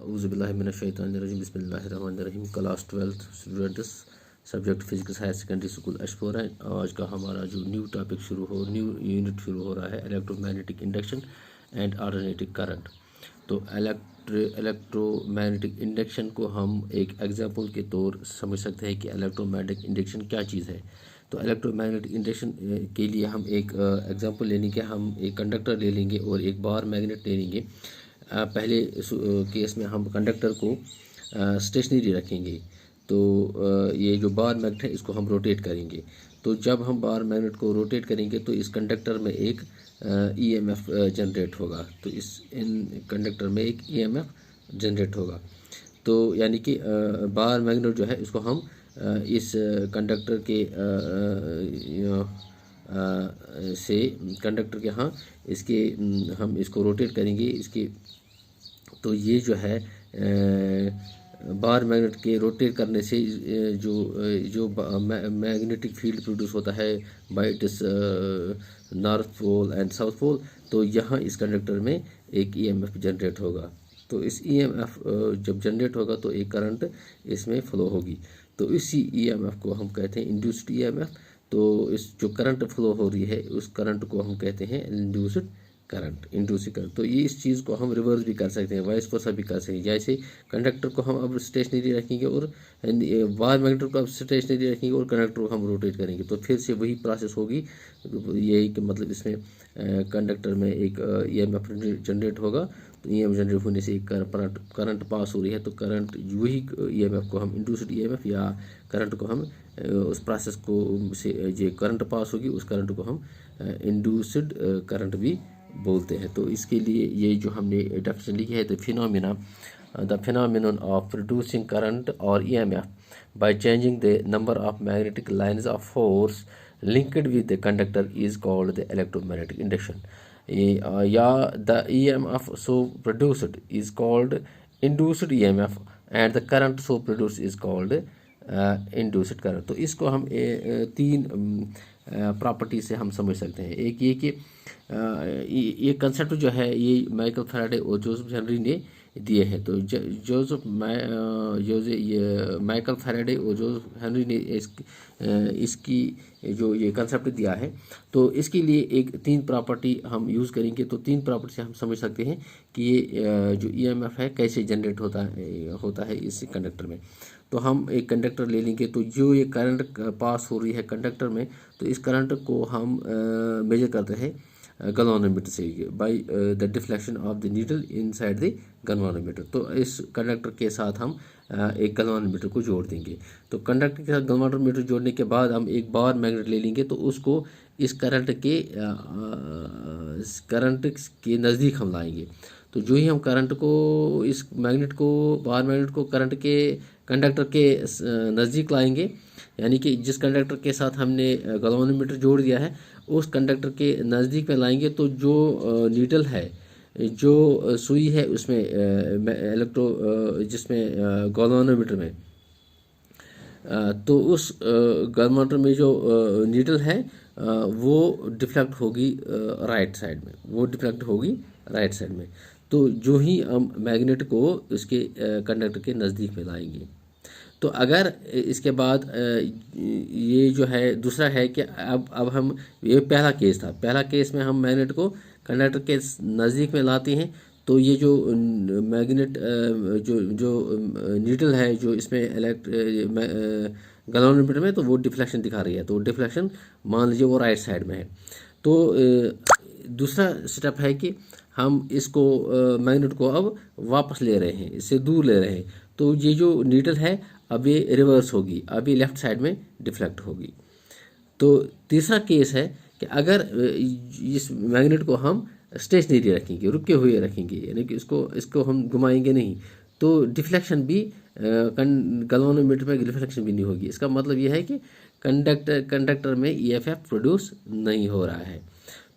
औज़ुबिल्लाहिमिनश्शैतानिर्रजीम बिस्मिल्लाहिर्रहमानिर्रहीम। Class 12 students, subject physics, higher secondary school अशफोर है। आज का हमारा जो न्यू यूनिट शुरू हो रहा है, electromagnetic induction and alternating current. तो इलेक्ट्रोमैग्नेटिक इंडक्शन को हम एक एग्जांपल के तौर समझ सकते हैं कि इलेक्ट्रोमैग्नेटिक इंडक्शन क्या चीज़ है। तो इलेक्ट्रोमैग्नेटिक इंडक्शन के लिए हम एक एग्जांपल लेने के हम एक कंडक्टर ले लेंगे और एक बार मैग्नेट ले लेंगे। पहले केस में हम कंडक्टर को स्टेशनरी रखेंगे, तो ये जो बार मैग्नेट है इसको हम रोटेट करेंगे। तो जब हम बार मैग्नेट को रोटेट करेंगे तो इस कंडक्टर में एक ईएमएफ जनरेट होगा। तो इन कंडक्टर में एक ईएमएफ जनरेट होगा। तो यानी कि बार मैग्नेट जो है इसको हम इस कंडक्टर के से कंडक्टर के इसके हम इसको रोटेट करेंगे इसके। तो ये जो है बार मैग्नेट के रोटेट करने से जो मैग्नेटिक फील्ड प्रोड्यूस होता है by its north pole and south pole, तो यहाँ इस कंडक्टर में एक ईएमएफ जनरेट होगा। तो इस ईएमएफ जब जनरेट होगा तो एक करंट इसमें फ्लो होगी। तो इसी ईएमएफ को हम कहते हैं इंड्यूस्ड ईएमएफ। तो इस जो करंट फ्लो हो रही है उस करंट को हम कहते हैं इंड्यूस्ड करंट। तो ये इस चीज़ को हम रिवर्स भी कर सकते हैं, वाइस वर्सा भी कर सकते हैं। जैसे कंडक्टर को हम अब स्टेशनरी रखेंगे और बार मैग्नेट को अब स्टेशनरी रखेंगे और कंडक्टर को हम रोटेट करेंगे, तो फिर से वही प्रोसेस होगी। यही कि मतलब इसमें कंडक्टर में एक ईएमएफ जनरेट होगा। तो ईएमएफ जनरेट होने से एक करंट पास हो रही है, तो करंट वही ईएमएफ को हम इंड्यूस्ड ईएमएफ या करंट को हम उस प्रोसेस को से जो करंट पास होगी उस करंट को हम इंड्यूस्ड करंट भी बोलते हैं। तो इसके लिए ये जो हमने डेफिनेशन लिखी है, the phenomenon of producing current और EMF by changing the number of magnetic lines of force linked with the conductor is called the electromagnetic induction. या the EMF so produced is called induced EMF and the current so produced is called induced current. तो इसको हम तीन property से हम समझ सकते हैं। एक ये कि ये कंसेप्ट जो है ये माइकल फैराडे और जोसेफ हेनरी ने दिए हैं। तो माइकल फैराडे और जोसेफ हेनरी ने इसकी जो ये कंसेप्ट दिया है, तो इसके लिए एक तीन प्रॉपर्टी हम यूज़ करेंगे। तो तीन प्रॉपर्टी से हम समझ सकते हैं कि ये जो ईएमएफ है कैसे जनरेट होता है इस कंडक्टर में। तो हम एक कंडक्टर ले लेंगे, तो जो ये करंट पास हो रही है कंडक्टर में, तो इस करंट को हम मेजर करते हैं गैल्वेनोमीटर से by the deflection of the needle inside the galvanometer. तो इस कंडक्टर के साथ हम एक गैल्वेनोमीटर को जोड़ देंगे। तो कंडक्टर के साथ गैल्वेनोमीटर जोड़ने के बाद हम एक बार मैग्नेट ले लेंगे, तो उसको इस करंट के नज़दीक हम लाएंगे। तो जो ही हम करंट को इस मैग्नेट को बार मैग्नेट को करंट के कंडक्टर के नज़दीक लाएंगे, यानी कि जिस कंडक्टर के साथ हमने गैल्वेनोमीटर जोड़ दिया है उस कंडक्टर के नज़दीक में लाएंगे, तो जो नीडल है, जो सुई है उसमें जिसमें गैल्वेनोमीटर में, तो उस गैल्वेनोमीटर में जो नीडल है वो डिफ्लेक्ट होगी राइट साइड में। तो जो ही हम मैग्नेट को उसके कंडक्टर के नज़दीक में लाएंगे, तो अगर इसके बाद ये जो है दूसरा है कि अब हम, ये पहला केस था, पहला केस में हम मैग्नेट को कंडक्टर के नज़दीक में लाते हैं, तो ये जो मैग्नेट जो नीडल है जो इसमें गैल्वेनोमीटर में, तो वो डिफ्लेक्शन दिखा रही है। तो डिफ्लेक्शन मान लीजिए वो राइट साइड में है। तो दूसरा स्टेप है कि हम इसको मैग्नेट को अब वापस ले रहे हैं, इससे दूर ले रहे हैं। तो ये जो नीडल है अब ये रिवर्स होगी, अब ये लेफ़्ट साइड में डिफ्लेक्ट होगी। तो तीसरा केस है कि अगर इस मैग्नेट को हम स्टेशनरी रखेंगे, रुके हुए रखेंगे, यानी कि इसको हम घुमाएंगे नहीं, तो डिफ्लेक्शन भी गैल्वेनोमीटर में डिफ्लेक्शन भी नहीं होगी। इसका मतलब यह है कि कंडक्टर में ईएमएफ प्रोड्यूस नहीं हो रहा है।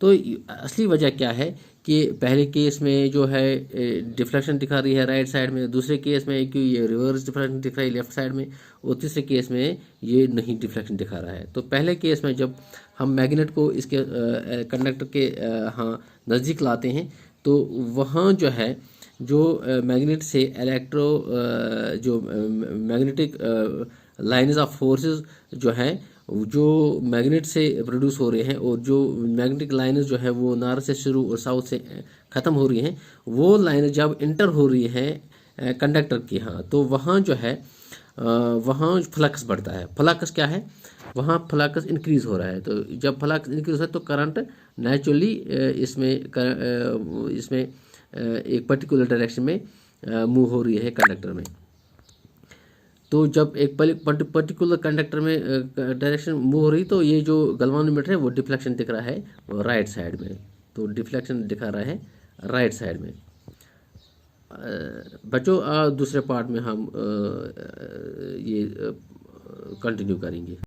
तो असली वजह क्या है कि पहले केस में जो है डिफ्लेक्शन दिखा रही है राइट साइड में, दूसरे केस में कि ये रिवर्स डिफ्लेक्शन दिख रही है लेफ्ट साइड में, और तीसरे केस में ये नहीं डिफ्लेक्शन दिखा रहा है। तो पहले केस में जब हम मैग्नेट को इसके कंडक्टर के नज़दीक लाते हैं, तो वहाँ जो है जो मैग्नेट से जो मैग्नेटिक लाइन्स ऑफ फोर्सेस जो हैं, जो मैग्नेट से प्रोड्यूस हो रहे हैं, और जो मैग्नेटिक लाइन्स जो है वो नॉर्थ से शुरू और साउथ से ख़त्म हो रही हैं, वो लाइन जब इंटर हो रही हैं कंडक्टर की, हाँ, तो वहाँ जो है वहाँ फ्लक्स बढ़ता है। फ्लक्स क्या है, वहाँ फ्लक्स इंक्रीज हो रहा है। तो जब फ्लक्स इंक्रीज होता है तो करंट नेचुरली इसमें एक पर्टिकुलर डायरेक्शन में मूव हो रही है कंडक्टर में। तो जब एक पर्टिकुलर कंडक्टर में डायरेक्शन मूव हो रही, तो ये जो गैल्वेनोमीटर है वो डिफ्लेक्शन दिख रहा है राइट साइड में। तो डिफ्लेक्शन दिखा रहा है राइट साइड में। बच्चों दूसरे पार्ट में हम ये कंटिन्यू करेंगे।